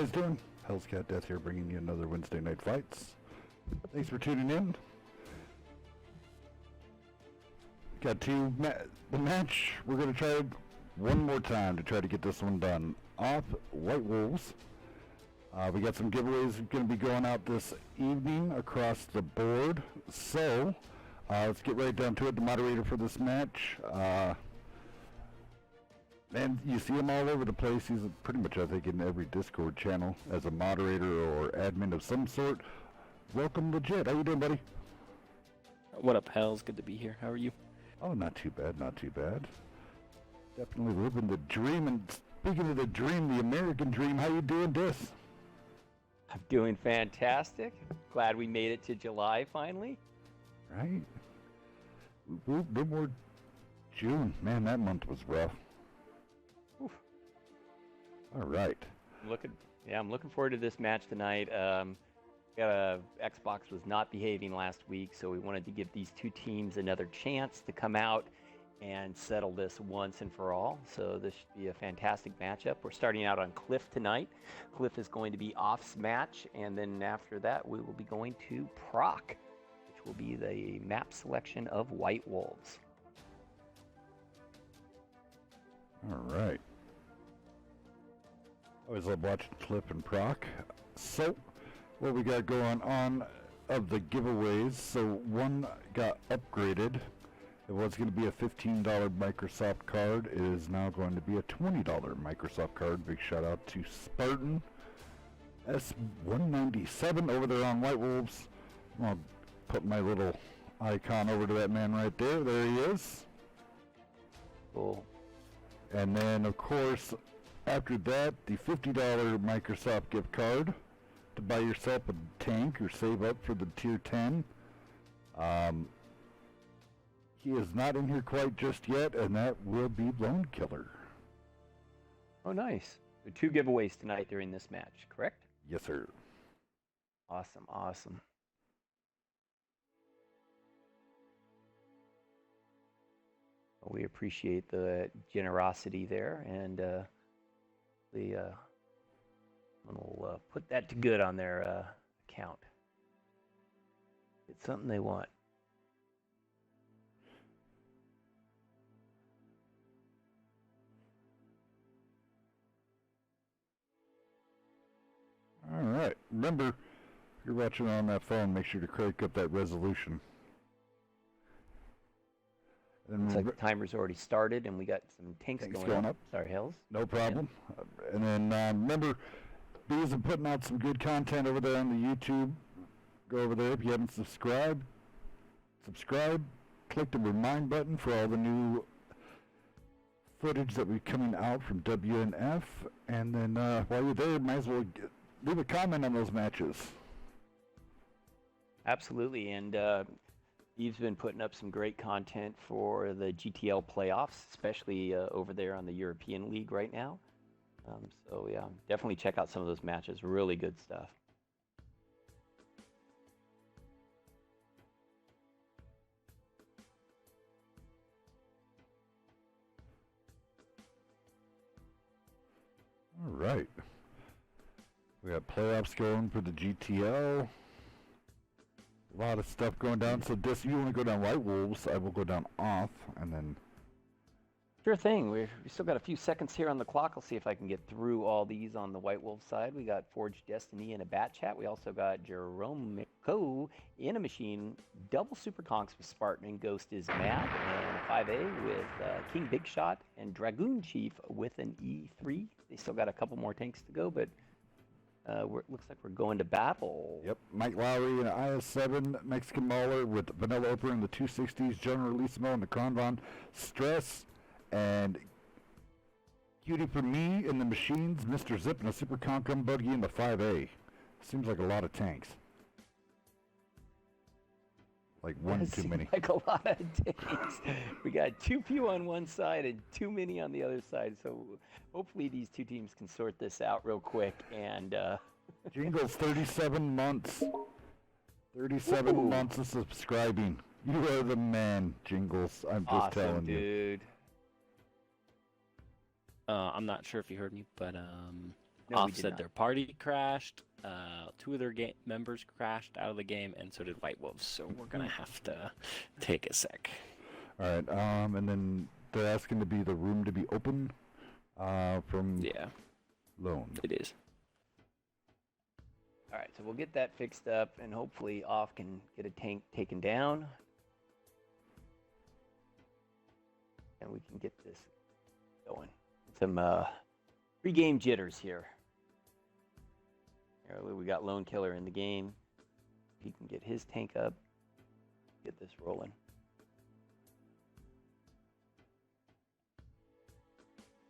guys doing? Hell's Cat Death here, bringing you another Wednesday Night Fights. Thanks for tuning in. Got the match. We're going to try one more time to try to get this one done. Off White Wolves. We got some giveaways going to be going out this evening across the board. So, let's get right down to it. The moderator for this match, and you see him all over the place. He's pretty much, I think, in every Discord channel as a moderator or admin of some sort. Welcome, Legit. How you doing, buddy? What up, Hells? Good to be here. How are you? Oh, not too bad, not too bad. Definitely living the dream. And speaking of the dream, the American dream, how you doing, Dis? I'm doing fantastic. Glad we made it to July finally. Right? No more June. Man, that month was rough. Oof. All right. I'm looking forward to this match tonight. Xbox was not behaving last week, so we wanted to give these two teams another chance to come out and settle this once and for all. So this should be a fantastic matchup. We're starting out on Cliff tonight. Cliff is going to be Off's match, and then after that we will be going to Proc, which will be the map selection of White Wolves. All right. Always love watching Cliff and Proc. So, what we got going on of the giveaways, so one got upgraded. It was going to be a $15 Microsoft card. It is now going to be a $20 Microsoft card. Big shout out to Spartan S197 over there on White Wolves. I'll put my little icon over to that man right there. There he is. Cool. And then, of course, after that, the $50 Microsoft gift card to buy yourself a tank or save up for the tier 10. He is not in here quite just yet, and that will be Lone Killer. Oh, nice. So 2 giveaways tonight during this match, correct? Yes, sir. Awesome, awesome. We appreciate the generosity there, and we'll put that to good on their account. It's something they want. All right. Remember, if you're watching on that phone, make sure to crank up that resolution. Looks like the timer's already started, and we got some tanks going up. Sorry, Hells. No problem. Yeah. And then remember, Bees are putting out some good content over there on the YouTube. Go over there if you haven't subscribed. Subscribe. Click the remind button for all the new footage that will be coming out from WNF. And then while you're there, might as well leave a comment on those matches. Absolutely, and Eve's been putting up some great content for the GTL playoffs, especially over there on the European League right now. So yeah, definitely check out some of those matches. Really good stuff. All right. We got playoffs going for the GTL. A lot of stuff going down. So, Dis, you want to go down White Wolves? I will go down Off, and then. Sure thing. We still got a few seconds here on the clock. I'll see if I can get through all these on the White Wolf side. We got Forged Destiny in a bat chat. We also got Jerome Miko in a machine. Double Super Conks with Spartan and Ghost is Mad. And 5A with King Big Shot and Dragoon Chief with an E3. They still got a couple more tanks to go, but looks like we're going to battle. Yep, Mike Lowry in an IS-7, Mexican Mauler with Vanilla Oprah in the 260s, General Releasemo in the Kronvon, Stress, and Cutie for Me in the machines, Mr. Zip and a Super Concom Buggy in the 5A. Seems like a lot of tanks. Like one too many. Like a lot of tanks. We got too few on one side and too many on the other side. So hopefully these two teams can sort this out real quick. And Jingles, 37 months. 37 Ooh. months of subscribing. You are the man, Jingles. I'm just telling you. Dude. I'm not sure if you heard me, but No, we Off did said not. their party crashed. 2 of their members crashed out of the game, and so did White Wolves. So we're gonna have to take a sec. All right. And then they're asking to be the room to be open. From Yeah, Lone. it is. All right, so we'll get that fixed up, and hopefully Off can get a tank taken down. And we can get this going. Some pre-game jitters here. We got Lone Killer in the game. He can get his tank up, get this rolling.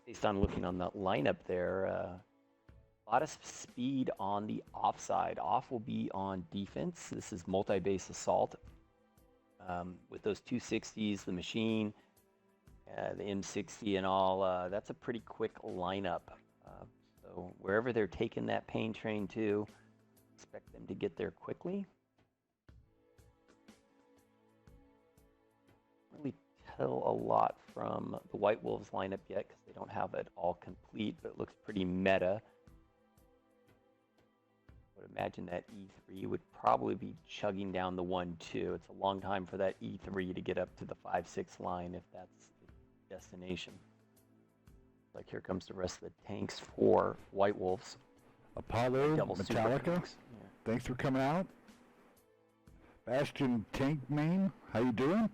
Based on looking on the lineup there, a lot of speed on the Off side. Off will be on defense. This is multi-base assault. With those 260s, the machine, the M60 and all, that's a pretty quick lineup. So wherever they're taking that pain train to, expect them to get there quickly. Really tell a lot from the White Wolves lineup yet because they don't have it all complete, but it looks pretty meta. I would imagine that E3 would probably be chugging down the 1-2. It's a long time for that E3 to get up to the 5-6 line if that's the destination. Like here comes the rest of the tanks for White Wolves. Apollo, Double super Metallica, tanks. Yeah. thanks for coming out. Bastion Tank Main, how you doing?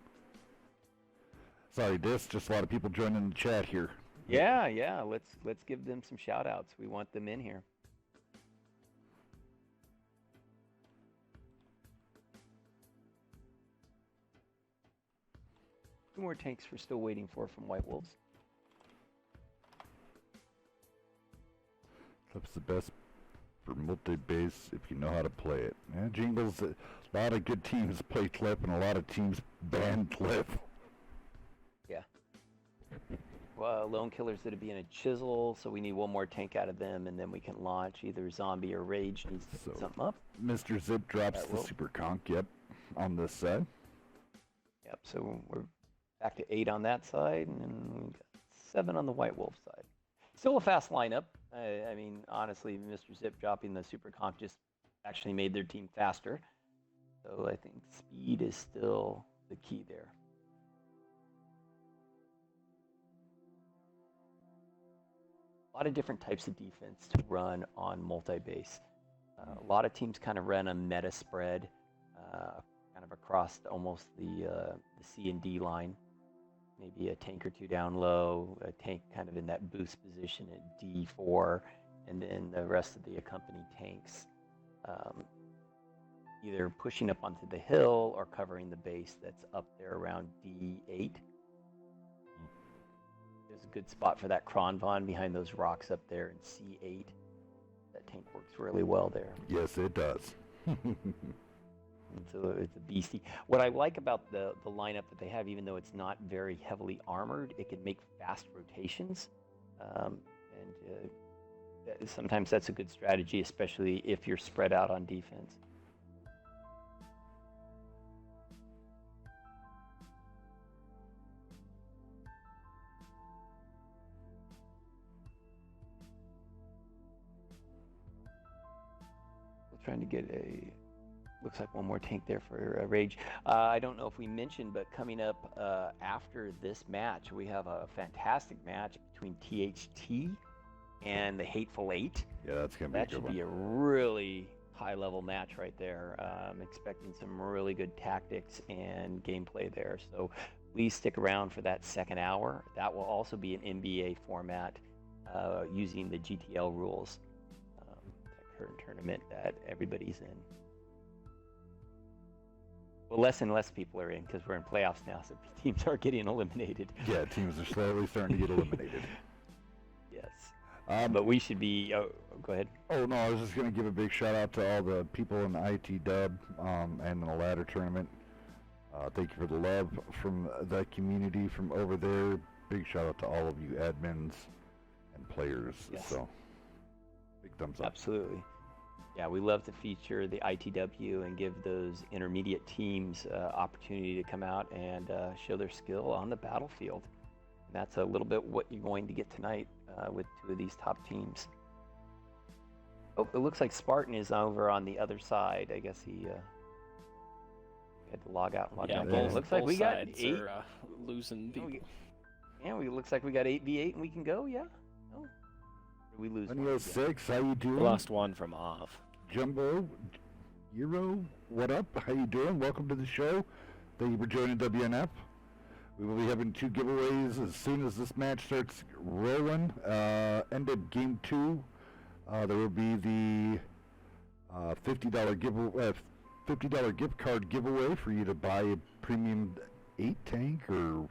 Sorry, just a lot of people joining the chat here. Yeah. Let's give them some shout outs. We want them in here. Two more tanks we're still waiting for from White Wolves. Clip's the best for multi-base if you know how to play it. Yeah, Jingles, a lot of good teams play Clip and a lot of teams ban Clip. Yeah. Well, Lone Killer's going to be in a Chisel, so we need one more tank out of them, and then we can launch either Zombie or Rage needs to put something up. Mr. Zip drops the Super Conk, yep, on this side. Yep, so we're back to 8 on that side, and then we got 7 on the White Wolf side. Still a fast lineup. I mean, honestly, Mr. Zip dropping the Super Conk just actually made their team faster. So I think speed is still the key there. A lot of different types of defense to run on multi-base. A lot of teams kind of run a meta spread, kind of across almost the C and D line. Maybe a tank or two down low, a tank kind of in that boost position at D4, and then the rest of the accompanied tanks either pushing up onto the hill or covering the base that's up there around D8. There's a good spot for that Kronvon behind those rocks up there in C8. That tank works really well there. Yes, it does. So it's a beastie. What I like about the lineup that they have, even though it's not very heavily armored, it can make fast rotations. Sometimes that's a good strategy, especially if you're spread out on defense. We're trying to get looks like one more tank there for Rage. I don't know if we mentioned, but coming up after this match, we have a fantastic match between THT and the Hateful Eight. Yeah, that's going to be a good one. That should be a really high-level match right there. I'm expecting some really good tactics and gameplay there. So please stick around for that second hour. That will also be an NBA format using the GTL rules. That current tournament that everybody's in. Well, less and less people are in because we're in playoffs now, so teams are getting eliminated. Yeah, teams are slowly starting to get eliminated. Yes. But we should be... Oh, go ahead. Oh, no, I was just going to give a big shout-out to all the people in the IT Dub and the ladder tournament. Thank you for the love from the community from over there. Big shout-out to all of you admins and players. Yes. So, big thumbs up. Absolutely. Yeah, we love to feature the ITW and give those intermediate teams opportunity to come out and show their skill on the battlefield. And that's a little bit what you're going to get tonight with two of these top teams. Oh, it looks like Spartan is over on the other side. I guess he had to log out and log Yeah, back in. both, It looks like both we got sides 8. are losing people. Looks like we got 8v8 and we can go. Yeah. Oh. We lose. 2006, how you doing? We lost one from off. Jumbo, Euro, what up? How you doing? Welcome to the show. Thank you for joining WNF. We will be having 2 giveaways as soon as this match starts rolling. End of game 2, there will be the $50 gift card giveaway for you to buy a premium 8 tank or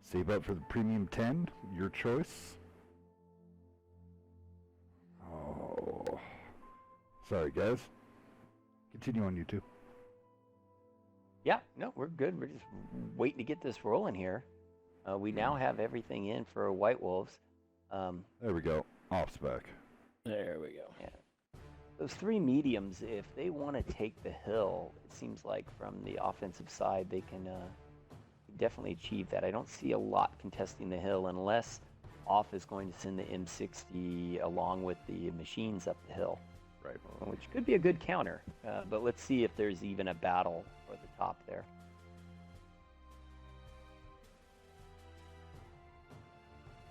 save up for the premium 10, your choice. Oh, sorry guys. Continue on YouTube. Yeah, no, we're good. We're just waiting to get this rolling here. We now have everything in for White Wolves. There we go. Off spec. There we go. Yeah. Those 3 mediums, if they want to take the hill, it seems like from the offensive side, they can definitely achieve that. I don't see a lot contesting the hill unless Off is going to send the M60 along with the machines up the hill. Right. Which could be a good counter. But let's see if there's even a battle for the top there.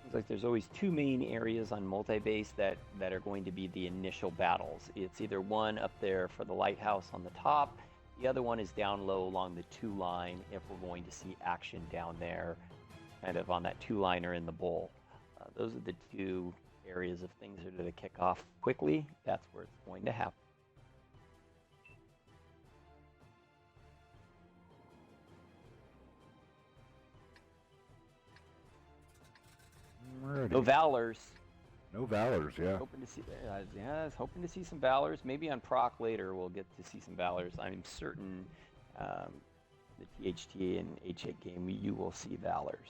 Seems like there's always 2 main areas on multi-base that are going to be the initial battles. It's either one up there for the lighthouse on the top, the other one is down low along the 2 line if we're going to see action down there, kind of on that 2-liner in the bowl. Those are the 2 areas of things that are to kick off quickly. That's where it's going to happen. Alrighty. No Valors. No Valors, yeah. Hoping to see, I was hoping to see some Valors. Maybe on Proc later we'll get to see some Valors. I'm certain the THTA and H8 game you will see Valors.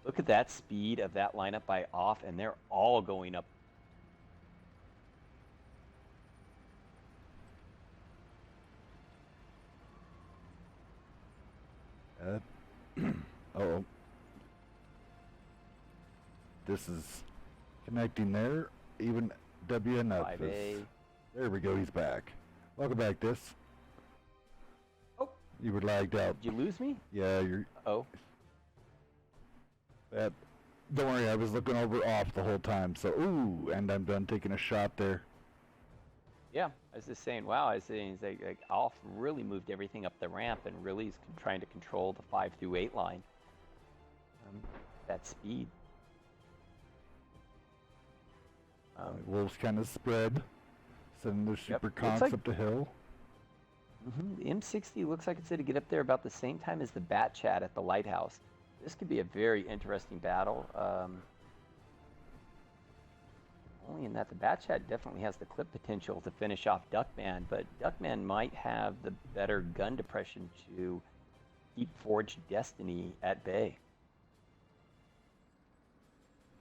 Look at that speed of that lineup by Off, and they're all going up. Uh-oh. This is connecting there. Even WNF 5A. is... There we go, he's back. Welcome back, Dis. Oh. You were lagged out. Did you lose me? Yeah, you're... Oh. Don't worry, I was looking over Off the whole time, so... Ooh, and I'm done taking a shot there. Yeah, I was just saying, wow, I was saying, like Off really moved everything up the ramp and really is trying to control the 5 through 8 line. That speed. Wolves kind of spread, sending their super conks like, up the hill. The M60 looks like it's going to get up there about the same time as the Bat Chat at the lighthouse. This could be a very interesting battle. Only in that the Bat Chat definitely has the clip potential to finish off Duckman, but Duckman might have the better gun depression to keep Forged Destiny at bay.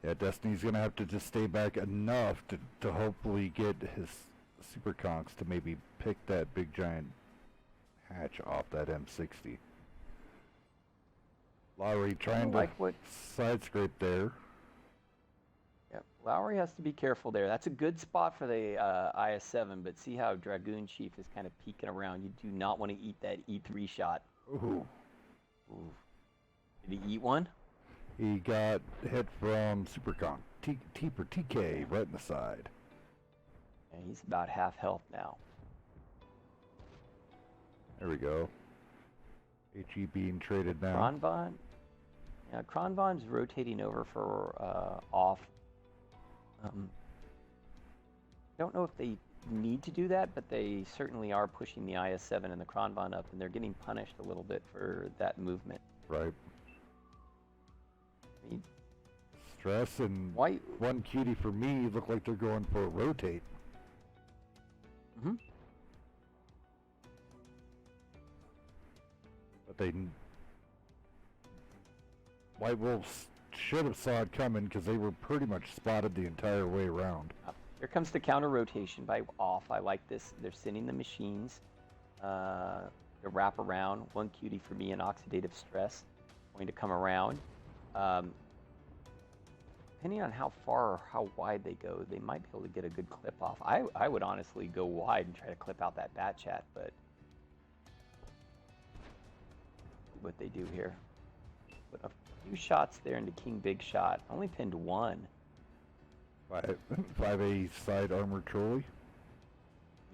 Yeah, Destiny's gonna have to just stay back enough to hopefully get his super conks to maybe pick that big giant hatch off that M60. Lowry trying to side scrape there. Yep, Lowry has to be careful there. That's a good spot for the IS-7, but see how Dragoon Chief is kind of peeking around. You do not want to eat that E3 shot. Ooh. Ooh. Did he eat one? He got hit from super conk. T for TK right in the side. And he's about half health now. There we go. HE being traded now. Kronvon? Yeah, Kronvon's rotating over for Off. Don't know if they need to do that, but they certainly are pushing the IS-7 and the Kronvon up, and they're getting punished a little bit for that movement. Right. I mean, Stress and White. one cutie for me look like they're going for a rotate. Mm-hmm. But they... White Wolves should have saw it coming because they were pretty much spotted the entire way around. Here comes the counter rotation by Off. I like this. They're sending the machines to wrap around. One cutie for me in oxidative stress. Going to come around. depending on how far or how wide they go, they might be able to get a good clip off. I would honestly go wide and try to clip out that bat chat, but see what they do here. Put a few shots there into King Big Shot. Only pinned one. 5A side armored trolley.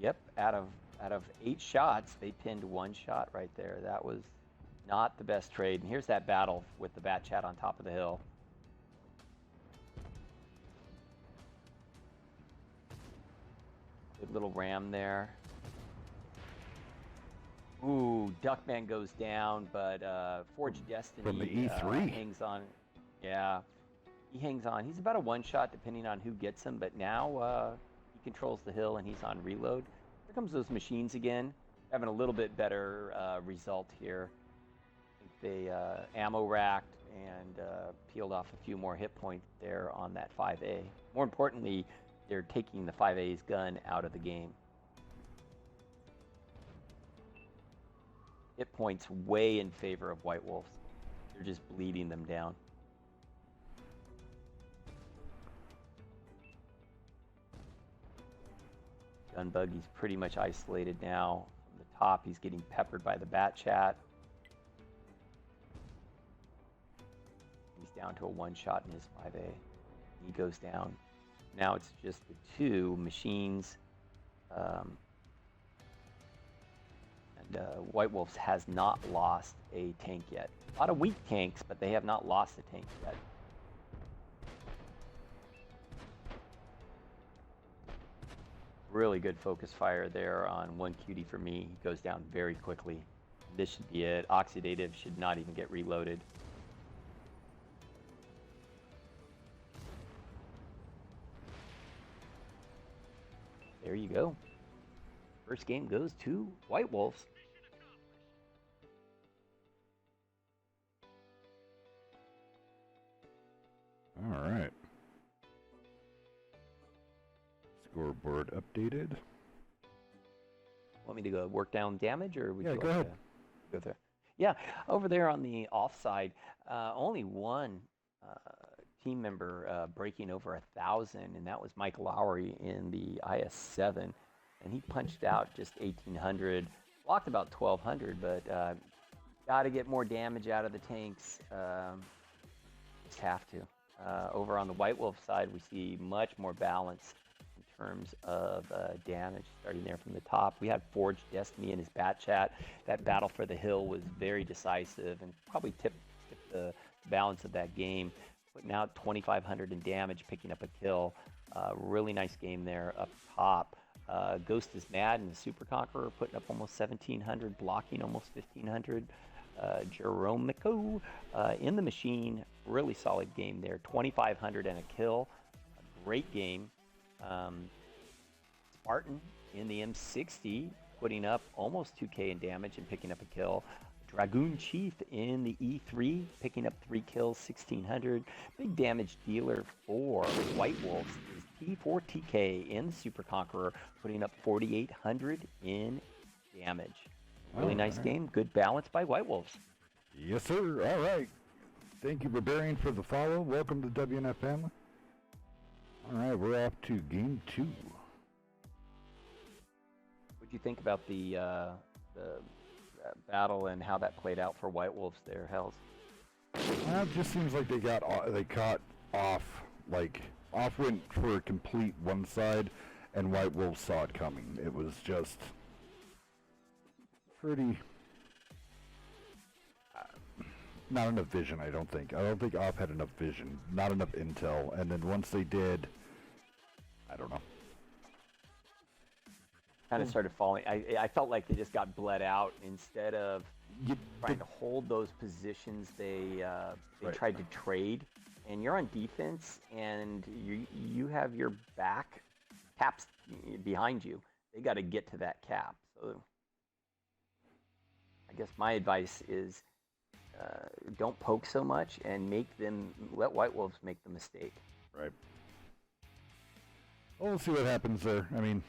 Yep, out of 8 shots, they pinned 1 shot right there. That was not the best trade. And here's that battle with the bat chat on top of the hill. Good little ram there. Ooh, Duckman goes down, but Forged Destiny From the E3. Hangs on. Yeah, he hangs on. He's about a 1-shot depending on who gets him, but now he controls the hill and he's on reload. Here comes those machines again, having a little bit better result here. I think they ammo racked and peeled off a few more hit points there on that 5A. More importantly, they're taking the 5A's gun out of the game. Hit points way in favor of White Wolves. They're just bleeding them down. Gun Buggy's pretty much isolated now. From the top, he's getting peppered by the bat chat. He's down to a 1-shot in his 5A. He goes down. Now it's just the 2 machines. White Wolves has not lost a tank yet. A lot of weak tanks, but they have not lost a tank yet. Really good focus fire there on one cutie for me. He goes down very quickly. This should be it. Oxidative should not even get reloaded. There you go. First game goes to White Wolves. All right. Scoreboard updated. Want me to go work down damage, or would Yeah, you go like ahead. to go there? Yeah, over there on the offside, only one team member breaking over 1,000, and that was Mike Lowry in the IS-7, and he punched out just 1,800, blocked about 1,200, but got to get more damage out of the tanks. Just have to. Over on the White Wolf side, we see much more balance in terms of damage, starting there from the top. We had Forged Destiny in his bat chat. That battle for the hill was very decisive and probably tipped the balance of that game. Putting out 2,500 in damage, picking up a kill. Really nice game there up top. Ghost is Mad and the Super Conqueror putting up almost 1,700, blocking almost 1,500. Jeromico in the machine, really solid game there. 2,500 and a kill. A great game. Spartan in the M60 putting up almost 2K in damage and picking up a kill. Dragoon Chief in the E3 picking up 3 kills, 1,600. Big damage dealer for White Wolves is P4TK in the Super Conqueror putting up 4,800 in damage. Really nice game. Good balance by White Wolves. Yes, sir. All right. Thank you, Barbarian, for the follow. Welcome to WNF family. All right, we're off to game 2. What do you think about the battle and how that played out for White Wolves there, Hells? Well, it just seems like they caught off. Like, off went for a complete one side, and White Wolves saw it coming. It was just pretty... not enough vision, I don't think. I don't think Off had enough vision, not enough intel, and then once they did, I don't know. Kind of started falling. I felt like they just got bled out instead of trying to hold those positions. They Right. tried to trade, and you're on defense, and you have your back caps behind you. They got to get to that cap. So I guess my advice is don't poke so much and let White Wolves make the mistake. Right. Well, we'll see what happens there. I mean,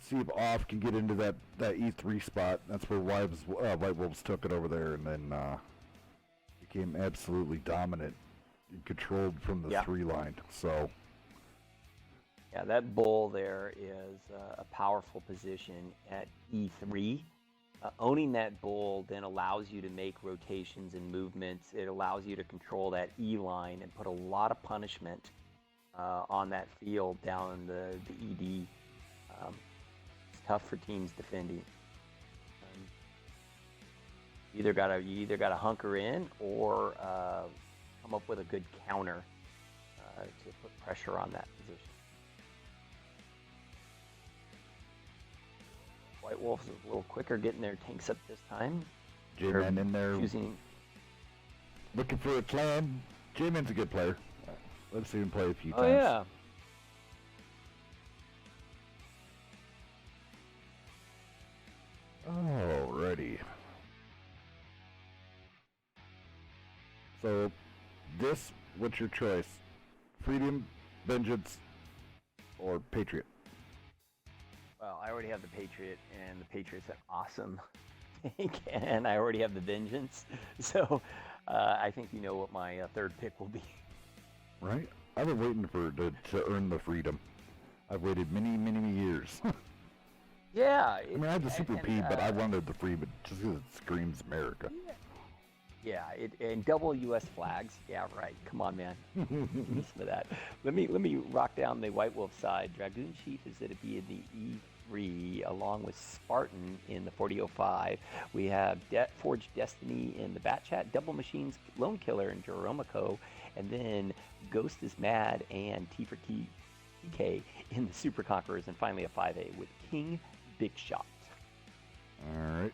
see if Off can get into that E3 spot. That's where White Wolves took it over there, and then became absolutely dominant and controlled from the 3 line. So yeah, that bull there is a powerful position at E3. Owning that bull then allows you to make rotations and movements. It allows you to control that E line and put a lot of punishment on that field down in the ED. It's tough for teams defending. You either gotta hunker in or come up with a good counter to put pressure on that position. White Wolves is a little quicker getting their tanks up this time. J-Man in there looking for a clan. J-Man's a good player. Let's see him play a few times. Oh yeah. Alrighty. So, what's your choice? Freedom, Vengeance, or Patriot? Well, I already have the Patriot, and the Patriot's an awesome tank, and I already have the Vengeance. So, I think you know what my third pick will be. Right? I've been waiting to earn the Freedom. I've waited many years. Yeah. I mean, I had the Super P, but I wanted the Freedom just because it screams America. Yeah, and double U.S. flags. Yeah, right. Come on, man. Give me some of that. Let me rock down the White Wolf side. Dragoon Chief is going to be in the E3, along with Spartan in the 4005. We have Forged Destiny in the Bat Chat, Double Machines, Lone Killer, and Jeromico, and then Ghost is Mad and T for TK in the Super Conquerors, and finally a 5A with King Big Shot. All right.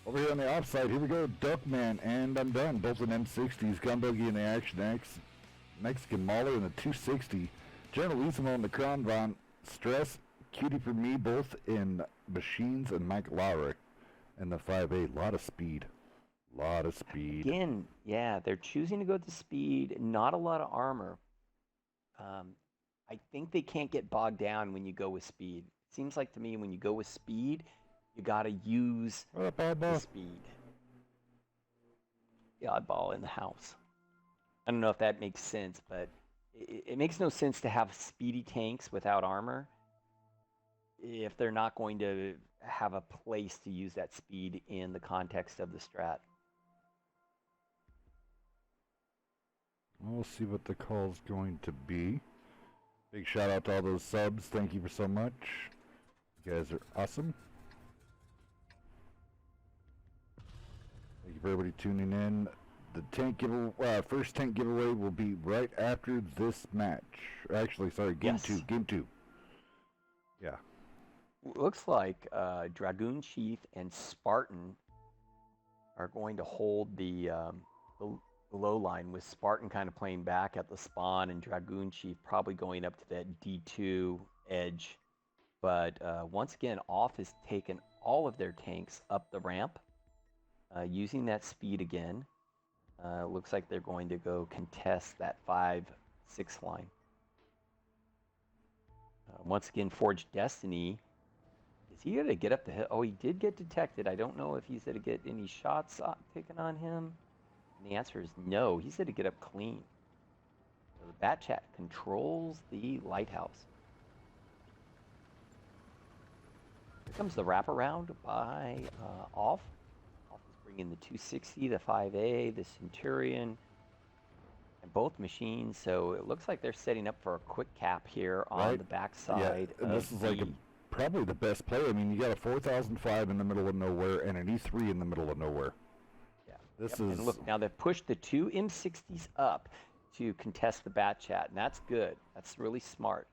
Over here on the offside, here we go, Duckman, and I'm done. Both in M60s, Gunbuggy in the Action X, Mexican Mauler in the 260, Generalissimo in the Crown Von, Stress, Cutie for me, both in Machines, and Mike Lowry in the 5A. Lot of speed. Again, yeah, they're choosing to go with the speed, not a lot of armor. I think they can't get bogged down when you go with speed. It seems like to me when you go with speed, you got to use the speed. The oddball in the house. I don't know if that makes sense, but it makes no sense to have speedy tanks without armor if they're not going to have a place to use that speed in the context of the strat. We'll see what the call's going to be. Big shout out to all those subs. Thank you for so much. You guys are awesome. Thank you for everybody tuning in. The tank first tank giveaway will be right after this match. Actually, sorry, game two. Yeah. Looks like Dragoon Chief and Spartan are going to hold the low line, with Spartan kind of playing back at the spawn and Dragoon Chief probably going up to that D2 edge. But once again, Off has taken all of their tanks up the ramp using that speed again. Looks like they're going to go contest that 5-6 line. Once again, Forged Destiny. Is he going to get up the hill? Oh, he did get detected. I don't know if he's going to get any shots taken on him. And the answer is no. He's going to get up clean. So the Bat Chat controls the lighthouse. Here comes the wraparound by Off. Off is bringing the 260, the 5A, the Centurion, and both machines. So it looks like they're setting up for a quick cap here on the backside. Yeah, and this is like probably the best play. I mean, you got a 4005 in the middle of nowhere and an E3 in the middle of nowhere. This is... And look, now they've pushed the two M60s up to contest the Bat Chat, and that's good. That's really smart.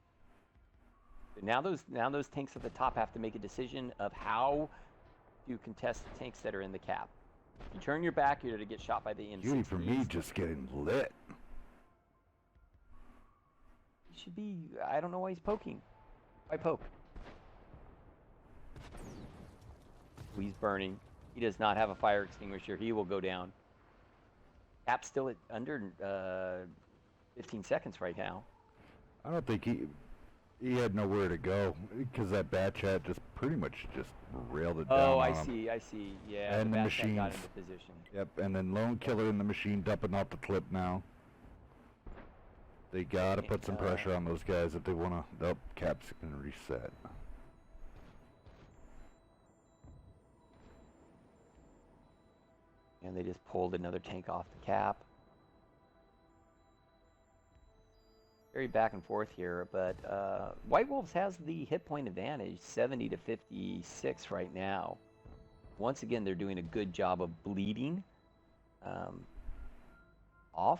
But now those tanks at the top have to make a decision of how to contest the tanks that are in the cap. If you turn your back, you're going to get shot by the M60s. Cutie for me just getting lit. He should be... I don't know why he's poking. Why poke? He's burning. He does not have a fire extinguisher. He will go down. Cap's still at under 15 seconds right now. I don't think he... He had nowhere to go because that bat chat just pretty much just railed it down Oh, on I him. see, I see. Yeah, And the the bat chat got machines. into position. Yep, and then Lone Killer in the machine dumping off the clip now. They gotta put some pressure on those guys if they wanna. Nope, Cap's gonna reset. And they just pulled another tank off the Cap. Very back and forth here, but White Wolves has the hit point advantage, 70 to 56 right now. Once again, they're doing a good job of bleeding off.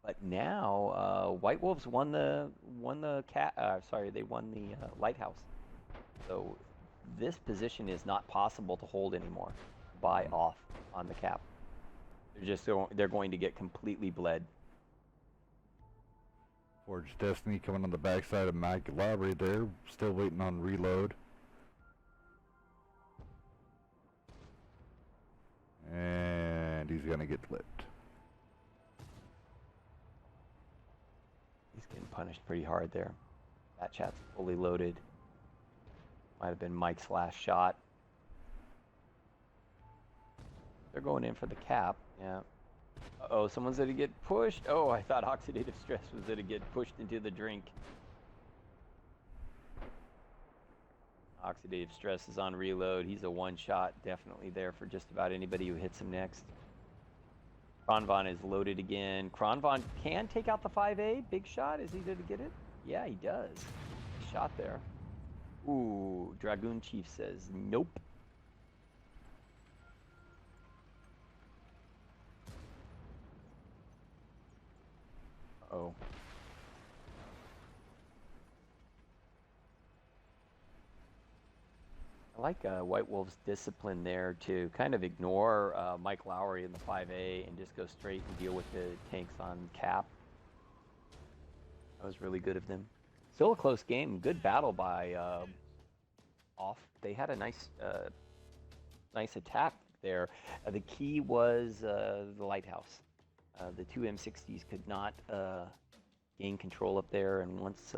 But now White Wolves won the lighthouse. So this position is not possible to hold anymore. Buy off on the Cap. They're going to get completely bled. Forged Destiny coming on the backside of Mike Lowry there, still waiting on reload. And he's gonna get flipped. He's getting punished pretty hard there. That chat's fully loaded. Might have been Mike's last shot. They're going in for the Cap. Yeah. Uh-oh, someone's gonna get pushed. Oh, I thought oxidative stress was gonna get pushed into the drink. Oxidative stress is on reload. He's a one-shot, definitely there for just about anybody who hits him next. Kronvon is loaded again. Kronvon can take out the 5A. Big shot. Is he going to get it? Yeah, he does. Shot there. Ooh, Dragoon Chief says nope. Uh-oh. I like White Wolf's discipline there to kind of ignore Mike Lowry in the 5A and just go straight and deal with the tanks on Cap. That was really good of them. Still a close game. Good battle by Off. They had a nice attack there. The key was the lighthouse. The two M60s could not gain control up there, and once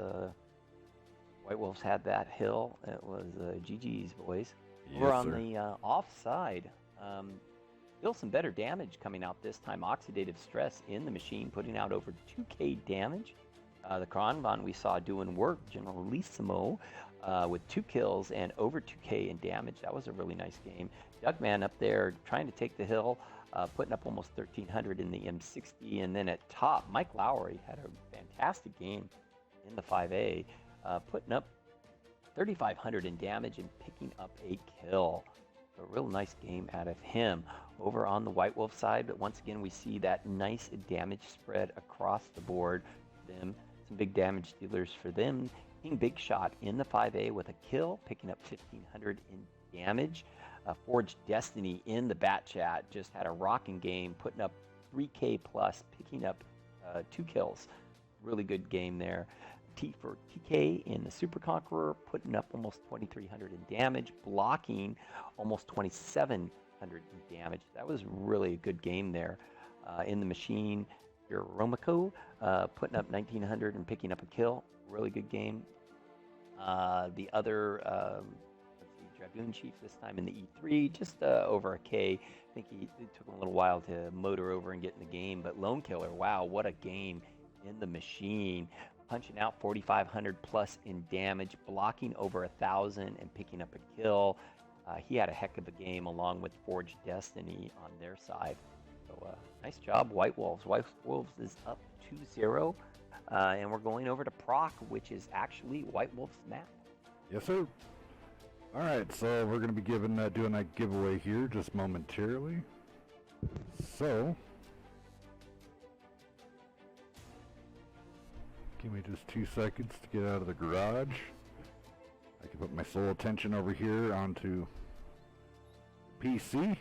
White Wolves had that hill, it was GG's, boys. Yes, We're on sir. the offside. Still some better damage coming out this time. Oxidative stress in the machine, putting out over 2k damage. The Kronvon we saw doing work, Generalissimo, with 2 kills and over 2k in damage. That was a really nice game. Duckman up there trying to take the hill, putting up almost 1,300 in the M60. And then at top, Mike Lowry had a fantastic game in the 5A, putting up 3,500 in damage and picking up a kill. A real nice game out of him. Over on the White Wolf side, but once again we see that nice damage spread across the board for them. Some big damage dealers for them. King Big Shot in the 5A with a kill, picking up 1,500 in damage. Forged Destiny in the Bat Chat just had a rocking game, putting up 3k plus, picking up 2 kills. Really good game there. T for TK in the Super Conqueror, putting up almost 2,300 in damage, blocking almost 2,700 in damage. That was really a good game there. In the machine, your Romako putting up 1,900 and picking up a kill. Really good game. The other, let's see, Dragoon Chief this time in the E3, just over a K. I think it took him a little while to motor over and get in the game, but Lone Killer, wow, what a game in the machine. Punching out 4,500 plus in damage, blocking over 1,000 and picking up a kill. He had a heck of a game along with Forged Destiny on their side. So nice job, White Wolves. White Wolves is up 2-0. And we're going over to Proc, which is actually White Wolf's map. Yes, sir. All right, so we're going to be doing that giveaway here just momentarily. So, give me just 2 seconds to get out of the garage. I can put my sole attention over here onto PC.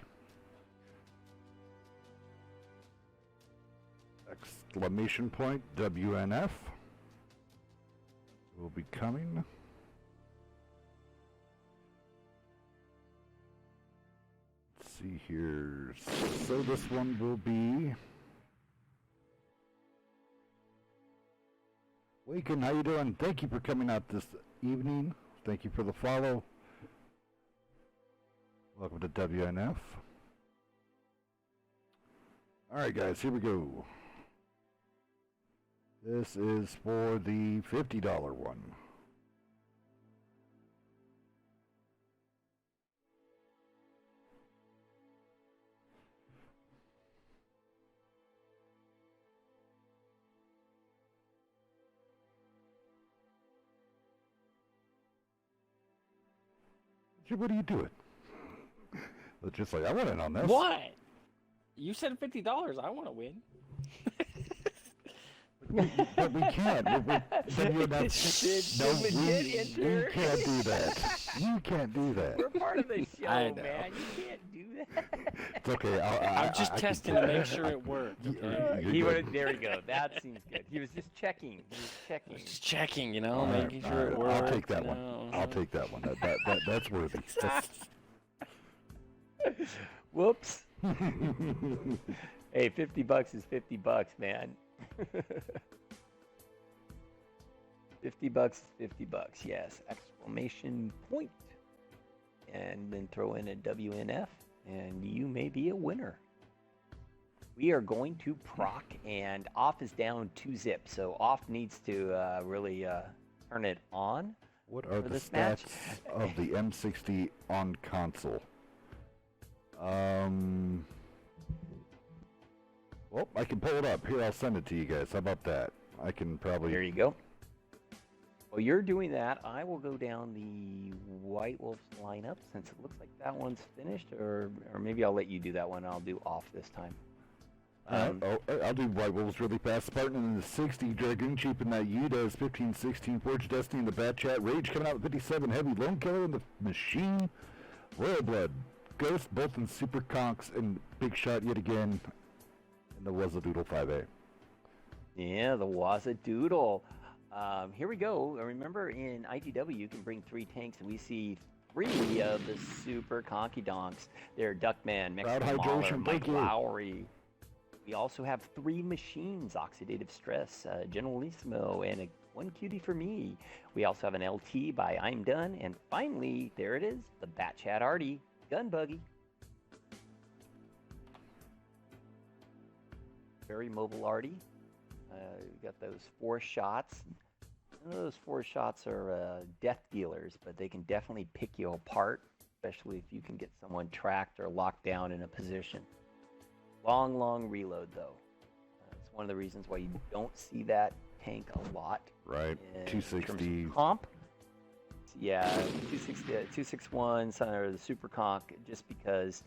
Exclamation point WNF will be coming. Let's see here. So this one will be Waken, how you doing? Thank you for coming out this evening. Thank you for the follow. Welcome to WNF. Alright guys, here we go. This is for the $50 one. What are you doing? It's just like, I want in on this. What? You said $50. I want to win. But we can't. Then you Did you enter? can't do that. You can't do that. We're part of the show, I know. man. You can't do that. It's okay. I'm just testing to make sure it worked. Okay? There we go. That seems good. He was just checking. Just checking, you know, All right, making all sure right. it works. I'll take that you one. know. I'll take that one. That's worthy. Whoops. Hey, $50 is $50, man. $50 is $50. Yes! Exclamation point. And then throw in a WNF, and you may be a winner. We are going to proc, and off is down 2 zip, so off needs to really turn it on. What are for the this match. stats of the M60 on console? Well, I can pull it up. Here, I'll send it to you guys. How about that? I can probably... There you go. While you're doing that, I will go down the White Wolves lineup since it looks like that one's finished, or maybe I'll let you do that one. I'll do off this time. I'll do White Wolves really fast. Spartan in the 60, Dragoon Cheap in that Yudas, 15-16, Forge Destiny in the Bat Chat, Rage coming out with 57, Heavy Lone Killer in the Machine, Royal Blood, Ghost both in Super Conks, and Big Shot yet again in the Wazadoodle 5A. Yeah, the Wazadoodle. Here we go. Remember, in IGW, you can bring 3 tanks, and we see 3 of the Super Conky Donks. They're Duckman, Crowd Mexican Mauler, hydration, Mike thank you. Lowry. We also have 3 machines, Oxidative Stress, Generalissimo, and 1 cutie for me. We also have an LT by I'm Done, and finally, there it is, the Bat Chat Artie Gun Buggy. Very mobile Artie. You got those 4 shots. None of those 4 shots are death dealers, but they can definitely pick you apart, especially if you can get someone tracked or locked down in a position. Long reload, though. It's one of the reasons why you don't see that tank a lot. Right, in 260. terms of comp. Yeah, 260, 261, or the Super Conk, just because.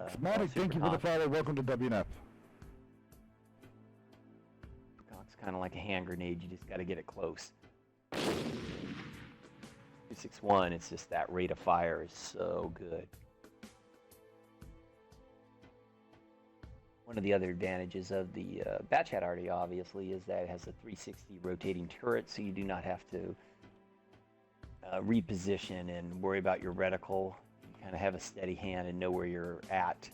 Exmatic, thank you for the follow. Welcome to WNF. It's kind of like a hand grenade. You just got to get it close. 261, it's just that rate of fire is so good. One of the other advantages of the Bat Chat Artie, obviously, is that it has a 360 rotating turret, so you do not have to reposition and worry about your reticle. You kind of have a steady hand and know where you're at.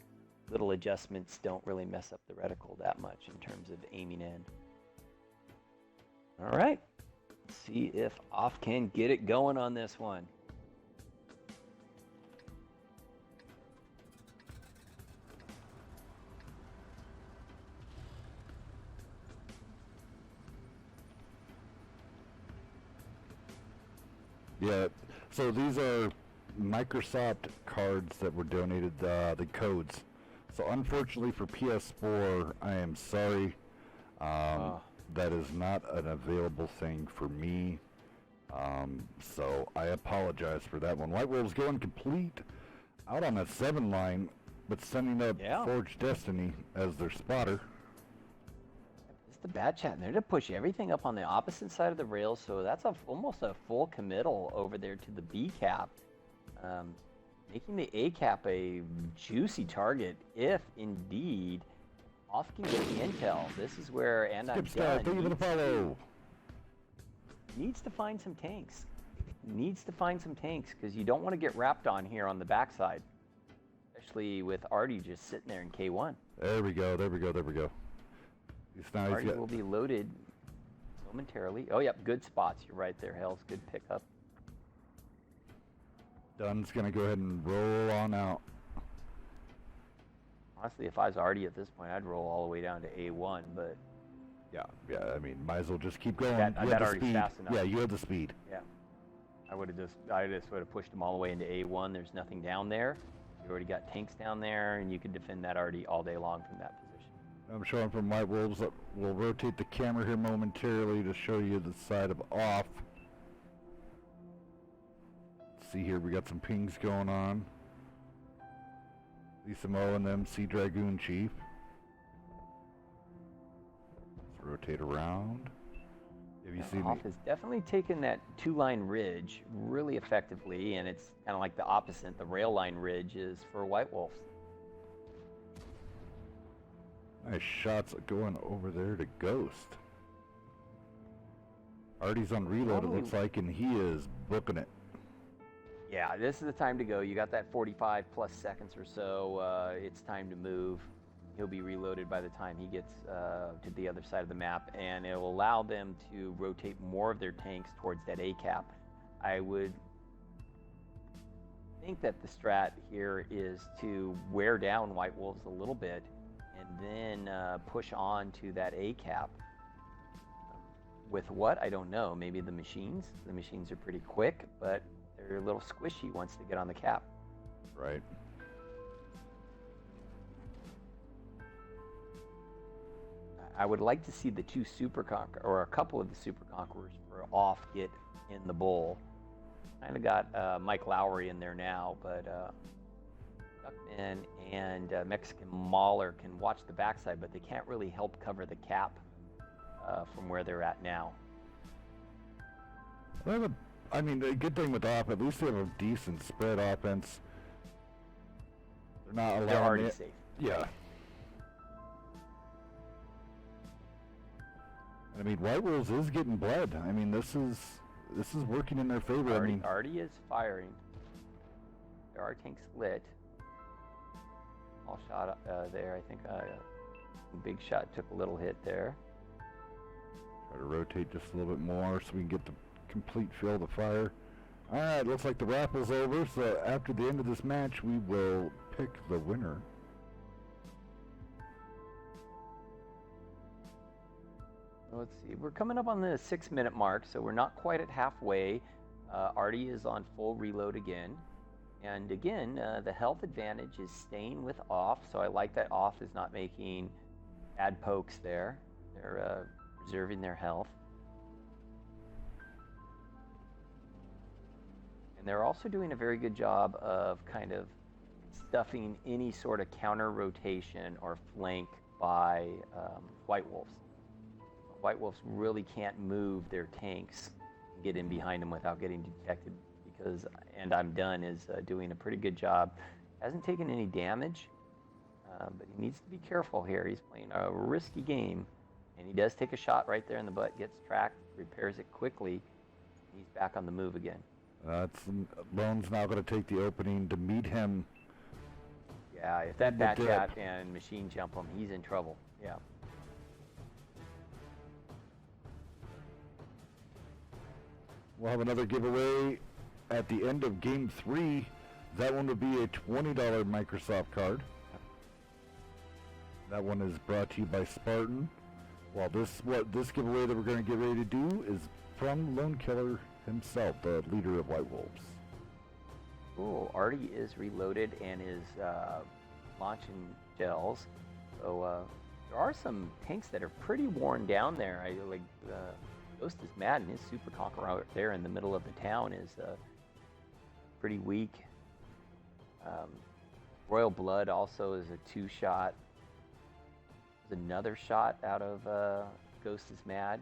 Little adjustments don't really mess up the reticle that much in terms of aiming in. All right, let's see if Off can get it going on this one. Yeah, so these are Microsoft cards that were donated, the codes. So unfortunately for PS4, I am sorry. That is not an available thing for me. So I apologize for that one. White Wolves going complete out on a 7 line, but sending up Forge Destiny as their spotter. It's the Bat Chat, and they're to push everything up on the opposite side of the rail, so that's almost a full committal over there to the B cap, making the A cap a juicy target if indeed Off can get the intel. This is where and I'm done. Thank you for the follow. Needs to find some tanks. Needs to find some tanks because you don't want to get wrapped on here on the backside, especially with Artie just sitting there in K1. There we go. Artie will be loaded. momentarily. Oh, yep, good spots. You're right there, Hells. Good pickup. Dunn's going to go ahead and roll on out. Honestly, if I was already at this point, I'd roll all the way down to A1, but... Yeah, I mean, might as well just keep going. That You had the already speed. fast enough. Yeah, you had the speed. Yeah. I just would have pushed them all the way into A1. There's nothing down there. You already got tanks down there, and you can defend that already all day long from that position. I'm showing from White Wolves. We'll rotate the camera here momentarily to show you the side of off. See here, we got some pings going on. Lisa Mo and them, Sea Dragoon Chief. Let's rotate around. Have you seen Off has definitely taken that two-line ridge really effectively, and it's kind of like the opposite. The rail line ridge is for White Wolves. Nice shots going over there to Ghost. Artie's on reload, it looks like, and he is booking it. Yeah, this is the time to go. You got that 45 plus seconds or so. It's time to move. He'll be reloaded by the time he gets to the other side of the map, and it will allow them to rotate more of their tanks towards that A cap. I would think that the strat here is to wear down White Wolves a little bit and then push on to that A cap. With what? I don't know. Maybe the machines. The machines are pretty quick, but they're a little squishy once they get on the cap. Right. I would like to see the two Super Conquerors, or a couple of the Super Conquerors for off get in the bowl. Kind of got Mike Lowry in there now, but Duckman and Mexican Mauler can watch the backside, but they can't really help cover the cap from where they're at now. I mean, the good thing with off, at least they have a decent spread offense. They're not allowing They're already it. safe. Yeah. I mean, White Wolves is getting bled. I mean, this is working in their favor. Artie is firing. There are tanks lit. All shot there. I think big shot took a little hit there. Try to rotate just a little bit more so we can get the complete field of fire. All right, looks like the raffle's over. So after the end of this match, we will pick the winner. Let's see. We're coming up on the 6-minute mark, so we're not quite at halfway. Artie is on full reload again. And again, the health advantage is staying with off, so I like that off is not making bad pokes there. They're preserving their health. And they're also doing a very good job of kind of stuffing any sort of counter rotation or flank by White Wolves. White Wolves really can't move their tanks and get in behind them without getting detected, because And I'm Done is doing a pretty good job. Hasn't taken any damage, but he needs to be careful here. He's playing a risky game, and he does take a shot right there in the butt, gets tracked, repairs it quickly. He's back on the move again. Lone's now going to take the opening to meet him. Yeah, if that bat chat and machine jump him, he's in trouble. Yeah. We'll have another giveaway at the end of Game 3. That one would be a $20 Microsoft card. That one is brought to you by Spartan. While this giveaway that we're going to get ready to do is from Lone Killer himself, the leader of White Wolves. Cool. Artie is reloaded and is launching gels. So there are some tanks that are pretty worn down there. Ghost is mad, and his Super Conqueror out there in the middle of the town is pretty weak. Royal Blood also is a 2-shot. There's another shot out of Ghost is mad.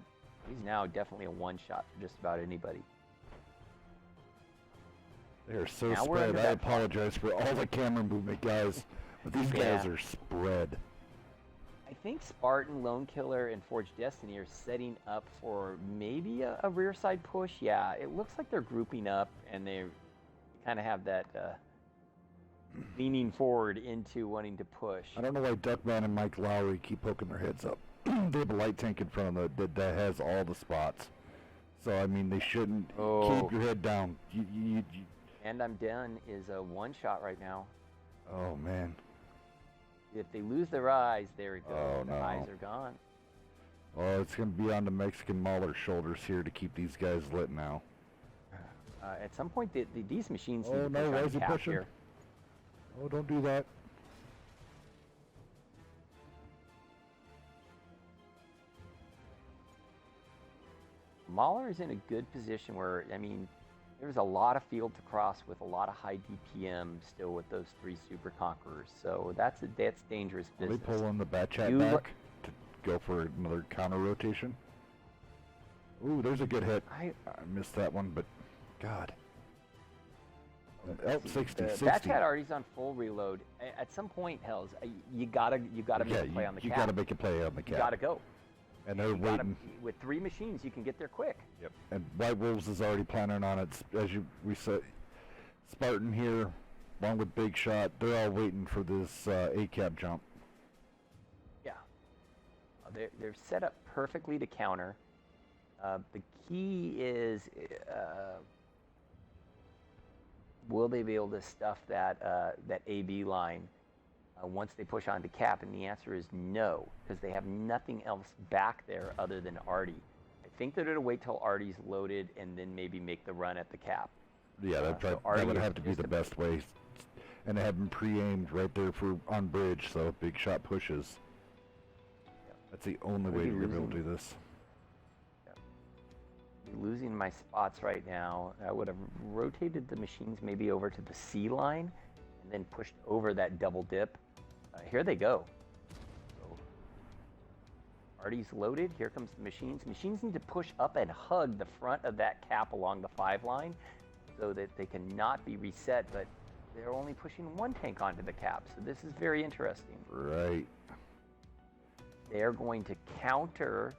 He's now definitely a 1-shot for just about anybody. They are so Now we're spread. under I that apologize for all the camera movement, guys. But these guys are spread. I think Spartan, Lone Killer, and Forged Destiny are setting up for maybe a rear side push. Yeah, it looks like they're grouping up, and they kind of have that leaning forward into wanting to push. I don't know why Duckman and Mike Lowry keep poking their heads up. they have a light tank in front of that has all the spots. So I mean, they shouldn't keep your head down. And I'm done is a one shot right now. Oh man. If they lose their eyes, there it goes. Oh, The no. eyes are gone. Oh, it's gonna be on the Mexican Mauler's shoulders here to keep these guys lit now. At some point, these machines Oh, need to no, push why on is he cap pushing? here. Oh, don't do that. Mahler is in a good position where, I mean, there's a lot of field to cross with a lot of high DPM still with those 3 Super Conquerors. So that's dangerous Are business. they pulling the bat chat back to go for another counter rotation? Ooh, there's a good hit. I missed that one, but God. Oh, 60. Bat chat already's on full reload. At some point, Hells, you gotta make a play on the cap. You gotta make a play on the cap. You gotta go. And they're waiting. With 3 machines, you can get there quick. Yep. And White Wolves is already planning on it. As we said, Spartan here, along with Big Shot, they're all waiting for this A-cap jump. Yeah. They're set up perfectly to counter. The key is, will they be able to stuff that AB line once they push onto cap? And the answer is no, because they have nothing else back there other than Artie. I think they're going to wait till Artie's loaded and then maybe make the run at the cap. Yeah, that would have to be the best way. And they have them pre-aimed right there on bridge, so if Big Shot pushes. Yep. That's the only way you're going to be able to do this. Losing my spots right now. I would have rotated the machines maybe over to the C line and then pushed over that double dip. Here they go. So, Artie's loaded. Here comes the machines. Machines need to push up and hug the front of that cap along the 5 line so that they cannot be reset, but they're only pushing 1 tank onto the cap. So this is very interesting. Right. They're going to counter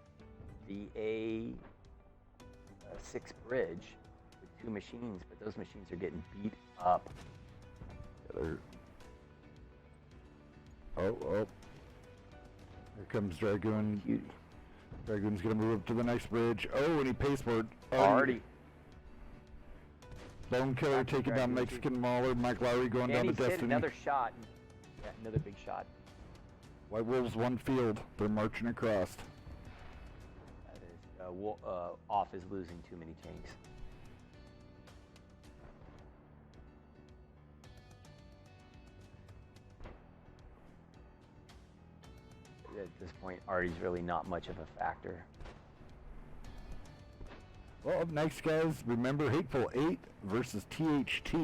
the A6 bridge with 2 machines, but those machines are getting beat up. Oh. Here comes Dragoon. Dragoon's going to move up to the next bridge. Oh, and he pays for it. Artie. Lone Killer taking down Mexican Mauler. Mike Lowry going down to Destiny. Another shot. Yeah, another big shot. White Wolves 1 field. They're marching across. That is, Off is losing too many tanks. At this point, Artie's really not much of a factor. Well, up next, guys, remember Hateful 8 versus THT.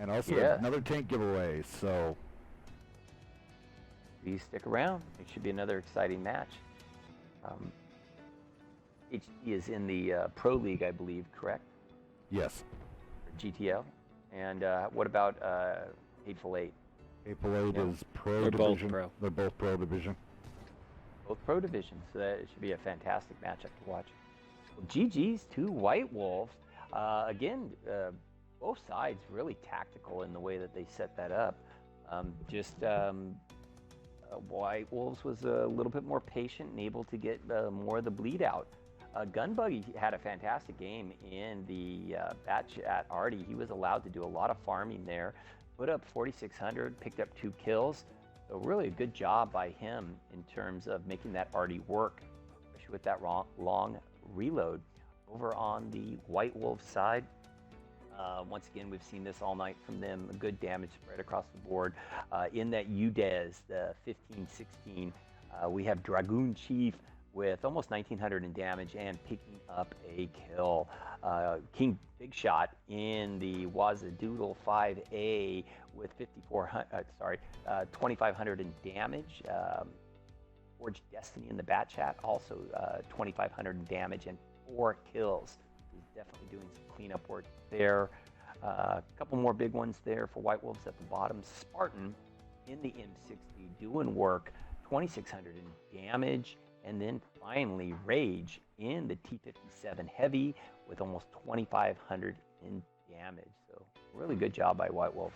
And also another tank giveaway, so... Please stick around. It should be another exciting match. HT is in the Pro League, I believe, correct? Yes. Or GTL. And what about Hateful 8? Hateful 8 is Pro They're Division. Both pro. They're both Pro Division. Both Pro Divisions, so that should be a fantastic matchup to watch. Well, GG's to White Wolves. Again, both sides really tactical in the way that they set that up. White Wolves was a little bit more patient and able to get more of the bleed out. Gunbuggy had a fantastic game in the batch at Artie. He was allowed to do a lot of farming there, put up 4,600, picked up 2 kills. So really a good job by him in terms of making that Artie work, especially with that long reload. Over on the White Wolf side, once again, we've seen this all night from them. A good damage spread across the board. In that UDES, the 15-16, we have Dragoon Chief with almost 1,900 in damage and picking up a kill. King Big Shot in the Wazadoodle 5A with 2,500 in damage. Forged Destiny in the Bat Chat, also 2,500 in damage and 4 kills. He's definitely doing some cleanup work there. A couple more big ones there for White Wolves at the bottom. Spartan in the M60 doing work, 2,600 in damage. And then finally Rage in the T57 Heavy with almost 2,500 in damage. So really good job by White Wolves.